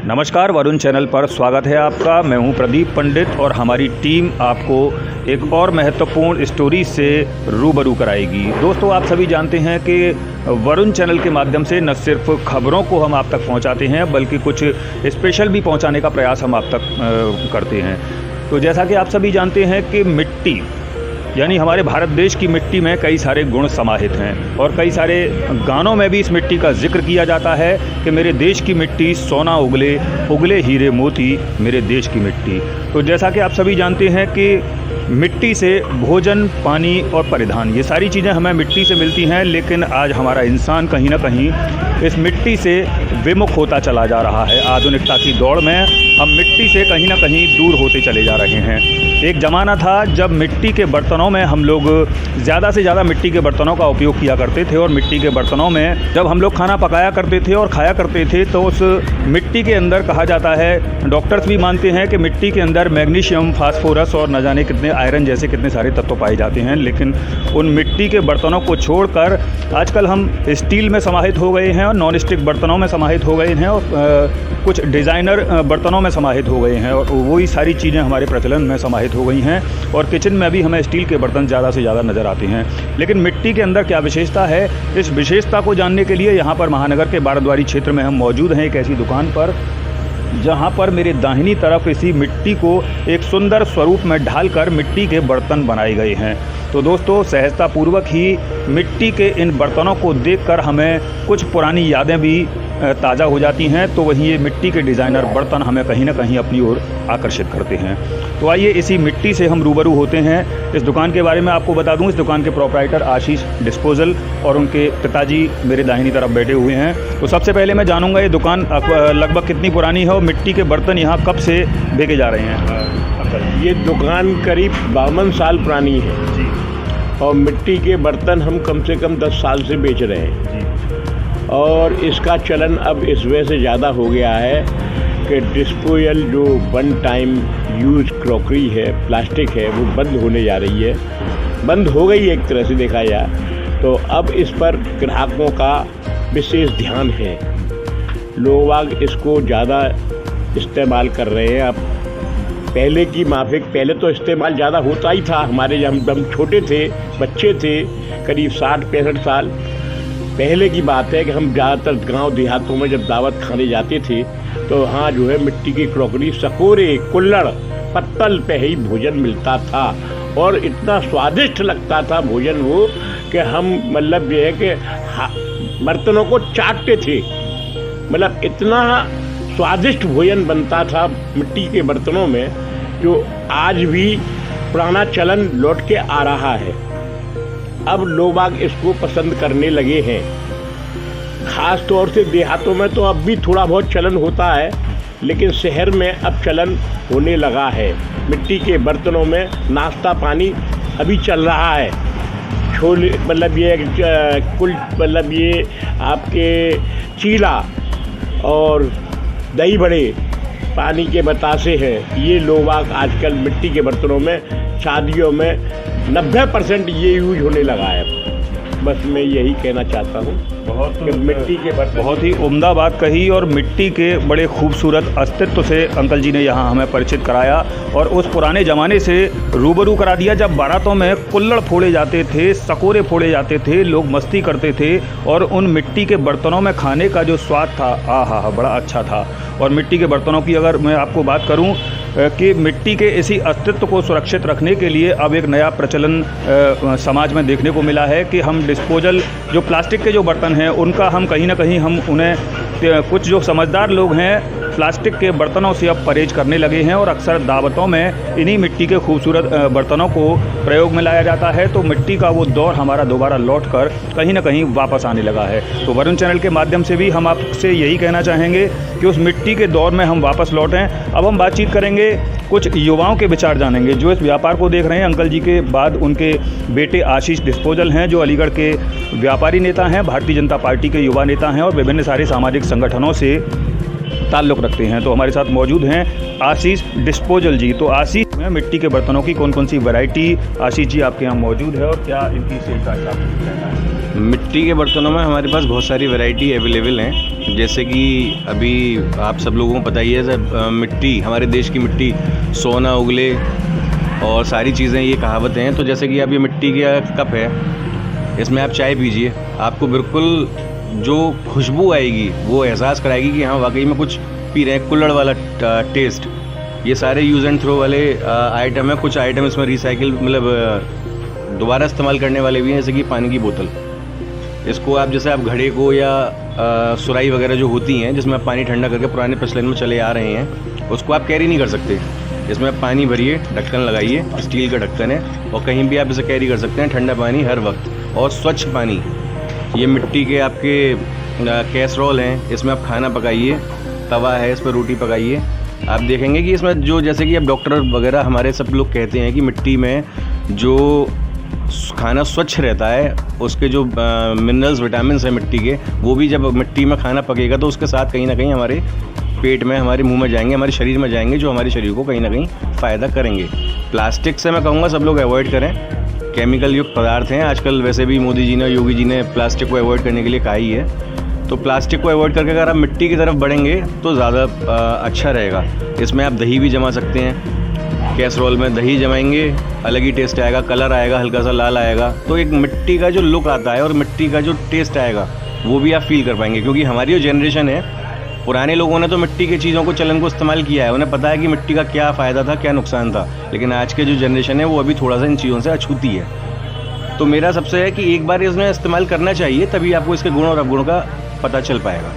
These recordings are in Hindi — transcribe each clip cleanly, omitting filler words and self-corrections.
नमस्कार, वरुण चैनल पर स्वागत है आपका। मैं हूं प्रदीप पंडित और हमारी टीम आपको एक और महत्वपूर्ण स्टोरी से रूबरू कराएगी। दोस्तों, आप सभी जानते हैं कि वरुण चैनल के माध्यम से न सिर्फ खबरों को हम आप तक पहुंचाते हैं बल्कि कुछ स्पेशल भी पहुंचाने का प्रयास हम आप तक करते हैं। तो जैसा कि आप सभी जानते हैं कि मिट्टी यानी हमारे भारत देश की मिट्टी में कई सारे गुण समाहित हैं और कई सारे गानों में भी इस मिट्टी का जिक्र किया जाता है कि मेरे देश की मिट्टी सोना उगले, उगले हीरे मोती मेरे देश की मिट्टी। तो जैसा कि आप सभी जानते हैं कि मिट्टी से भोजन, पानी और परिधान, ये सारी चीज़ें हमें मिट्टी से मिलती हैं, लेकिन आज हमारा इंसान कहीं ना कहीं इस मिट्टी से विमुख होता चला जा रहा है। आधुनिकता की दौड़ में हम मिट्टी से कहीं ना कहीं दूर होते चले जा रहे हैं। एक ज़माना था जब मिट्टी के बर्तनों में हम लोग ज़्यादा से ज़्यादा मिट्टी के बर्तनों का उपयोग किया करते थे और मिट्टी के बर्तनों में जब हम लोग खाना पकाया करते थे और खाया करते थे तो उस मिट्टी के अंदर कहा जाता है, डॉक्टर्स भी मानते हैं कि मिट्टी के अंदर मैग्नीशियम, फास्फोरस और न जाने कितने आयरन जैसे कितने सारे तत्व पाए जाते हैं। लेकिन उन मिट्टी के बर्तनों को छोड़कर आजकल हम स्टील में समाहित हो गए हैं और नॉन स्टिक बर्तनों में समाहित हो गए हैं और कुछ डिज़ाइनर बर्तनों में समाहित हो गए हैं और वही सारी चीज़ें हमारे प्रचलन में समाहित हो गई हैं और किचन में भी हमें स्टील के बर्तन ज़्यादा से ज़्यादा नज़र आते हैं। लेकिन मिट्टी के अंदर क्या विशेषता है, इस विशेषता को जानने के लिए यहाँ पर महानगर के बारद्वारी क्षेत्र में हम मौजूद हैं एक ऐसी दुकान पर जहाँ पर मेरे दाहिनी तरफ इसी मिट्टी को एक सुंदर स्वरूप में ढालकर मिट्टी के बर्तन बनाए गए हैं। तो दोस्तों, सहजतापूर्वक ही मिट्टी के इन बर्तनों को देखकर हमें कुछ पुरानी यादें भी ताज़ा हो जाती हैं। तो वहीं ये मिट्टी के डिज़ाइनर बर्तन हमें कहीं ना कहीं अपनी ओर आकर्षित करते हैं। तो आइए इसी मिट्टी से हम रूबरू होते हैं। इस दुकान के बारे में आपको बता दूं, इस दुकान के प्रोप्राइटर आशीष डिस्पोजल और उनके पिताजी मेरे दाहिनी तरफ बैठे हुए हैं। तो सबसे पहले मैं जानूंगा ये दुकान लगभग कितनी पुरानी है और मिट्टी के बर्तन यहाँ कब से बेचे जा रहे हैं? ये दुकान करीब 52 साल पुरानी है जी। और मिट्टी के बर्तन हम कम से कम 10 साल से बेच रहे हैं जी। और इसका चलन अब इस वजह से ज़्यादा हो गया है कि डिस्पोजल जो वन टाइम यूज क्रॉकरी है, प्लास्टिक है, वो बंद होने जा रही है, बंद हो गई एक तरह से देखा जाए तो। अब इस पर ग्राहकों का विशेष ध्यान है, लोग इसको ज़्यादा इस्तेमाल कर रहे हैं। अब पहले की माफिक पहले तो इस्तेमाल ज़्यादा होता ही था। हमारे जब हम छोटे थे, बच्चे थे, करीब 60-65 साल पहले की बात है कि हम ज़्यादातर गांव देहातों में जब दावत खाने जाते थे तो वहाँ जो है मिट्टी की क्रॉकरी, सकोरे, कुल्हड़, पत्तल पे ही भोजन मिलता था और इतना स्वादिष्ट लगता था भोजन वो कि हम मतलब ये है कि बर्तनों को चाटते थे। मतलब इतना स्वादिष्ट भोजन बनता था मिट्टी के बर्तनों में, जो आज भी पुराना चलन लौट के आ रहा है। अब लोग इसको पसंद करने लगे हैं। ख़ास तौर से देहातों में तो अब भी थोड़ा बहुत चलन होता है, लेकिन शहर में अब चलन होने लगा है। मिट्टी के बर्तनों में नाश्ता पानी अभी चल रहा है। छोले मतलब ये कुल मतलब ये आपके चीला और दही बड़े, पानी के बतासे हैं, ये लोग आजकल मिट्टी के बर्तनों में शादियों में 90% ये यूज होने लगा है। बस मैं यही कहना चाहता हूँ। मिट्टी के बर्तन बहुत ही उम्दा बात कही और मिट्टी के बड़े खूबसूरत अस्तित्व से अंकल जी ने यहाँ हमें परिचित कराया और उस पुराने ज़माने से रूबरू करा दिया जब बारातों में कुल्हड़ फोड़े जाते थे, सकोरे फोड़े जाते थे, लोग मस्ती करते थे और उन मिट्टी के बर्तनों में खाने का जो स्वाद था, आहा बड़ा अच्छा था। और मिट्टी के बर्तनों की अगर मैं आपको बात करूं कि मिट्टी के इसी अस्तित्व को सुरक्षित रखने के लिए अब एक नया प्रचलन समाज में देखने को मिला है कि हम डिस्पोजल जो प्लास्टिक के जो बर्तन हैं उनका हम कहीं ना कहीं हम उन्हें कुछ जो समझदार लोग हैं प्लास्टिक के बर्तनों से अब परहेज करने लगे हैं और अक्सर दावतों में इन्हीं मिट्टी के खूबसूरत बर्तनों को प्रयोग में लाया जाता है। तो मिट्टी का वो दौर हमारा दोबारा लौट कर कहीं ना कहीं वापस आने लगा है। तो वरुण चैनल के माध्यम से भी हम आपसे यही कहना चाहेंगे कि उस मिट्टी के दौर में हम वापस लौटें। अब हम बातचीत करेंगे, कुछ युवाओं के विचार जानेंगे जो इस व्यापार को देख रहे हैं। अंकल जी के बाद उनके बेटे आशीष डिस्पोजल हैं जो अलीगढ़ के व्यापारी नेता हैं, भारतीय जनता पार्टी के युवा नेता हैं और विभिन्न सारे सामाजिक संगठनों से ताल्लुक़ रखते हैं। तो हमारे साथ मौजूद हैं आशीष डिस्पोजल जी। तो आशीष में मिट्टी के बर्तनों की कौन कौन सी वैरायटी आशीष जी आपके यहाँ मौजूद है और क्या इनकी सेल का हिसाब रहता है? मिट्टी के बर्तनों में हमारे पास बहुत सारी वैरायटी अवेलेबल हैं। जैसे कि अभी आप सब लोगों को पता ही है सर, मिट्टी, हमारे देश की मिट्टी सोना उगले और सारी चीज़ें, ये कहावतें हैं। तो जैसे कि अब ये मिट्टी का कप है, इसमें आप चाय पीजिए, आपको बिल्कुल जो खुशबू आएगी वो एहसास कराएगी कि हाँ वाकई में कुछ पी रहे हैं, कुल्हड़ वाला टेस्ट। ये सारे यूज़ एंड थ्रो वाले आइटम हैं। कुछ आइटम इसमें रिसाइकिल मतलब दोबारा इस्तेमाल करने वाले भी हैं, जैसे कि पानी की बोतल। इसको आप जैसे आप घड़े को या सुराही वगैरह जो होती हैं जिसमें आप पानी ठंडा करके पुराने प्रचलन में चले आ रहे हैं, उसको आप कैरी नहीं कर सकते। इसमें आप पानी भरिए, ढक्कन लगाइए, स्टील का ढक्कन है, और कहीं भी आप इसे कैरी कर सकते हैं, ठंडा पानी हर वक्त और स्वच्छ पानी। ये मिट्टी के आपके कैसरोल हैं, इसमें आप खाना पकाइए, तवा है, इस पर रोटी पकाइए। आप देखेंगे कि इसमें जो जैसे कि अब डॉक्टर वगैरह हमारे सब लोग कहते हैं कि मिट्टी में जो खाना स्वच्छ रहता है, उसके जो मिनरल्स विटामिन्स हैं मिट्टी के, वो भी जब मिट्टी में खाना पकेगा तो उसके साथ कहीं ना कहीं हमारे पेट में, हमारे मुंह में जाएंगे, हमारे शरीर में जाएंगे, जो हमारे शरीर को कहीं ना कहीं फ़ायदा करेंगे। प्लास्टिक से मैं कहूँगा सब लोग अवॉइड करें, केमिकल युक्त पदार्थ हैं। आजकल वैसे भी मोदी जी ने, योगी जी ने प्लास्टिक को अवॉइड करने के लिए कहा ही है। तो प्लास्टिक को अवॉइड करके अगर आप मिट्टी की तरफ बढ़ेंगे तो ज़्यादा अच्छा रहेगा। इसमें आप दही भी जमा सकते हैं, कैसरोल में दही जमाएंगे, अलग ही टेस्ट आएगा, कलर आएगा, हल्का सा लाल आएगा, तो एक मिट्टी का जो लुक आता है और मिट्टी का जो टेस्ट आएगा वो भी आप फील कर पाएंगे। क्योंकि हमारी जो जनरेशन है, पुराने लोगों ने तो मिट्टी के चीज़ों को, चलन को इस्तेमाल किया है, उन्हें पता है कि मिट्टी का क्या फ़ायदा था, क्या नुकसान था। लेकिन आज के जो जनरेशन है वो अभी थोड़ा सा इन चीज़ों से अछूती है। तो मेरा सबसे है कि एक बार इसमें इस्तेमाल करना चाहिए, तभी आपको इसके गुण और अवगुणों का पता चल पाएगा।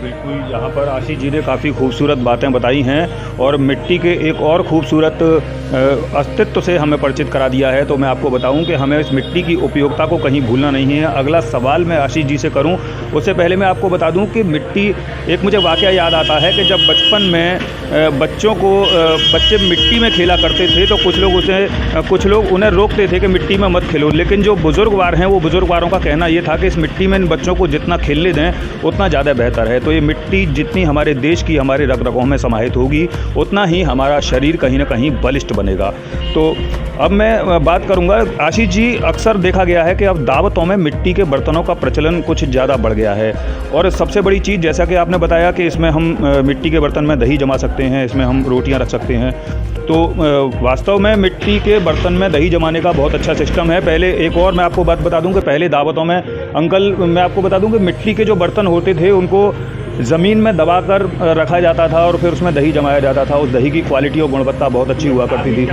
बिल्कुल, यहाँ पर आशीष जी ने काफ़ी खूबसूरत बातें बताई हैं और मिट्टी के एक और खूबसूरत अस्तित्व से हमें परिचित करा दिया है। तो मैं आपको बताऊं कि हमें इस मिट्टी की उपयोगिता को कहीं भूलना नहीं है। अगला सवाल मैं आशीष जी से करूं, उससे पहले मैं आपको बता दूं कि मिट्टी, एक मुझे वाक़या याद आता है कि जब बचपन में बच्चे मिट्टी में खेला करते थे तो कुछ लोग उन्हें रोकते थे कि मिट्टी में मत खेलो। लेकिन जो बुजुर्गवार हैं, वो बुजुर्गवारों का कहना ये था कि इस मिट्टी में इन बच्चों को जितना खेलने दें उतना ज़्यादा बेहतर है। तो ये मिट्टी जितनी हमारे देश की, हमारे रग रगों में समाहित होगी, उतना ही हमारा शरीर कहीं ना कहीं बलिष्ठ बनेगा। तो अब मैं बात करूंगा, आशीष जी, अक्सर देखा गया है कि अब दावतों में मिट्टी के बर्तनों का प्रचलन कुछ ज़्यादा बढ़ गया है। और सबसे बड़ी चीज़, जैसा कि आपने बताया कि इसमें हम मिट्टी के बर्तन में दही जमा सकते हैं, इसमें हम रोटियां रख सकते हैं। तो वास्तव में मिट्टी के बर्तन में दही जमाने का बहुत अच्छा सिस्टम है। पहले एक और मैं आपको बात बता दूं कि पहले दावतों में, अंकल, मैं आपको बता दूं कि मिट्टी के जो बर्तन होते थे उनको ज़मीन में दबाकर रखा जाता था और फिर उसमें दही जमाया जाता था। उस दही की क्वालिटी और गुणवत्ता बहुत अच्छी हुआ करती थी।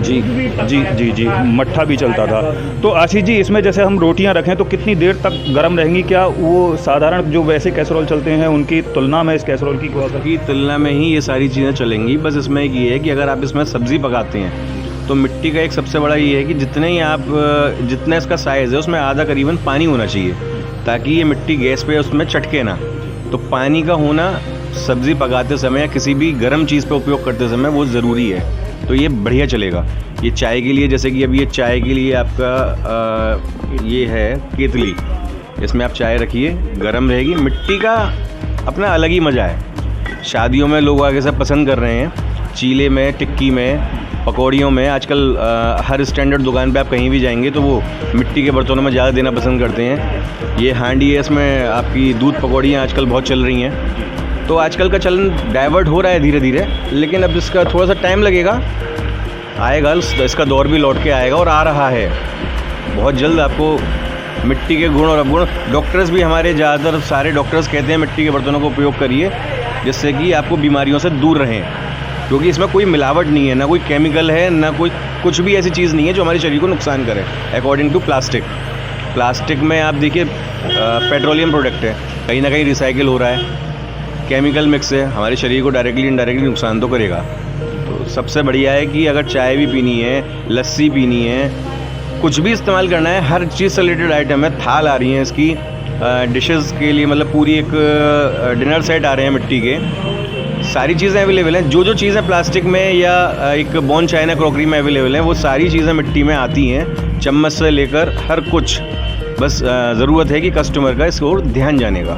जी जी जी जी, मट्ठा भी चलता था। तो आशीष जी, इसमें जैसे हम रोटियां रखें तो कितनी देर तक गर्म रहेंगी? क्या वो साधारण जो वैसे कैसरोल चलते हैं उनकी तुलना में इस कैसरोल की तुलना में ही ये सारी चीज़ें चलेंगी। बस इसमें एक ये है कि अगर आप इसमें सब्ज़ी पकाते हैं तो मिट्टी का एक सबसे बड़ा ये है कि जितना इसका साइज़ है उसमें आधा करीबन पानी होना चाहिए, ताकि ये मिट्टी गैस पे उसमें चटके ना। तो पानी का होना सब्ज़ी पकाते समय या किसी भी गर्म चीज़ पे उपयोग करते समय वो ज़रूरी है। तो ये बढ़िया चलेगा। ये चाय के लिए, जैसे कि अभी ये चाय के लिए आपका ये है केतली, इसमें आप चाय रखिए, गर्म रहेगी। मिट्टी का अपना अलग ही मज़ा है। शादियों में लोग आगे से पसंद कर रहे हैं, चीले में, टिक्की में, पकौड़ियों में। आजकल हर स्टैंडर्ड दुकान पे आप कहीं भी जाएंगे तो वो मिट्टी के बर्तनों में ज़्यादा देना पसंद करते हैं। ये हांडी है, इसमें आपकी दूध पकौड़ियाँ आजकल बहुत चल रही हैं। तो आजकल का चलन डाइवर्ट हो रहा है धीरे धीरे, लेकिन अब इसका थोड़ा सा टाइम लगेगा, आएगा, इसका दौर भी लौट के आएगा और आ रहा है। बहुत जल्द आपको मिट्टी के गुण और अवगुण, डॉक्टर्स भी हमारे ज़्यादातर सारे डॉक्टर्स कहते हैं मिट्टी के बर्तनों का उपयोग करिए, जिससे कि आपको बीमारियों से दूर रहें। क्योंकि इसमें कोई मिलावट नहीं है, ना कोई केमिकल है, ना कोई कुछ भी ऐसी चीज़ नहीं है जो हमारे शरीर को नुकसान करे। अकॉर्डिंग टू प्लास्टिक में आप देखिए पेट्रोलियम प्रोडक्ट है, कहीं ना कहीं रिसाइकिल हो रहा है, केमिकल मिक्स है, हमारे शरीर को डायरेक्टली इनडायरेक्टली नुकसान तो करेगा। तो सबसे बढ़िया है कि अगर चाय भी पीनी है, लस्सी पीनी है, कुछ भी इस्तेमाल करना है, हर चीज़ से रिलेटेड आइटम है। थाल आ रही हैं इसकी डिशेस के लिए, मतलब पूरी एक डिनर सेट आ रहे हैं मिट्टी के, सारी चीज़ें अवेलेबल हैं। जो चीज़ें प्लास्टिक में या एक बॉन चाइना क्रॉकरी में अवेलेबल हैं, वो सारी चीज़ें मिट्टी में आती हैं, चम्मच से लेकर हर कुछ। बस ज़रूरत है कि कस्टमर का इसको ध्यान जाने का।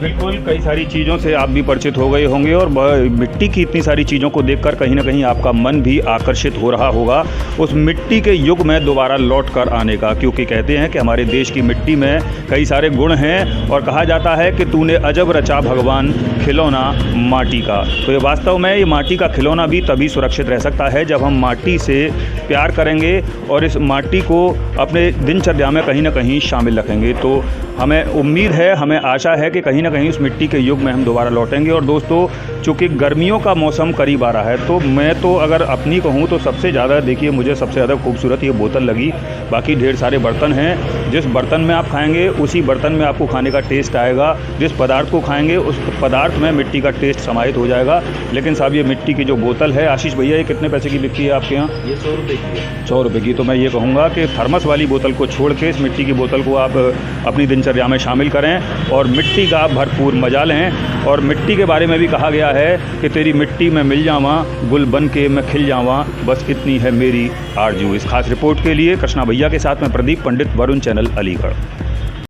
बिल्कुल, कई सारी चीज़ों से आप भी परिचित हो गए होंगे और मिट्टी की इतनी सारी चीज़ों को देखकर कहीं ना कहीं आपका मन भी आकर्षित हो रहा होगा उस मिट्टी के युग में दोबारा लौट कर आने का, क्योंकि कहते हैं कि हमारे देश की मिट्टी में कई सारे गुण हैं और कहा जाता है कि तूने अजब रचा भगवान खिलौना माटी का। तो ये वास्तव में ये माटी का खिलौना भी तभी सुरक्षित रह सकता है जब हम माटी से प्यार करेंगे और इस माटी को अपने दिनचर्या में कहीं ना कहीं शामिल रखेंगे। तो हमें उम्मीद है, हमें आशा है कि कहीं ना कहीं उस मिट्टी के युग में हम दोबारा लौटेंगे। और दोस्तों, चूँकि गर्मियों का मौसम करीब आ रहा है तो मैं तो अगर अपनी कहूँ तो सबसे ज़्यादा देखिए मुझे सबसे ज़्यादा खूबसूरत ये बोतल लगी। बाकी ढेर सारे बर्तन हैं, जिस बर्तन में आप खाएंगे उसी बर्तन में आपको खाने का टेस्ट आएगा। जिस पदार्थ को खाएंगे उस पदार्थ में मिट्टी का टेस्ट समाहित हो जाएगा। लेकिन साहब ये मिट्टी की जो बोतल है, आशीष भैया, ये कितने पैसे की बिकती है आपके यहाँ? ये 100 रुपये की है। 100 रुपये की। तो मैं ये कहूँगा कि थर्मस वाली बोतल को छोड़ के इस मिट्टी की बोतल को आप अपनी दिनचर्या में शामिल करें और मिट्टी का भरपूर मजा लें। और मिट्टी के बारे में भी कहा गया है कि तेरी मिट्टी में मिल जावा, गुल बन के मैं खिल जावा, बस इतनी है मेरी आरजू। इस खास रिपोर्ट के लिए कृष्णा भैया के साथ मैं प्रदीप पंडित, वरुण चैनल, अलीगढ़।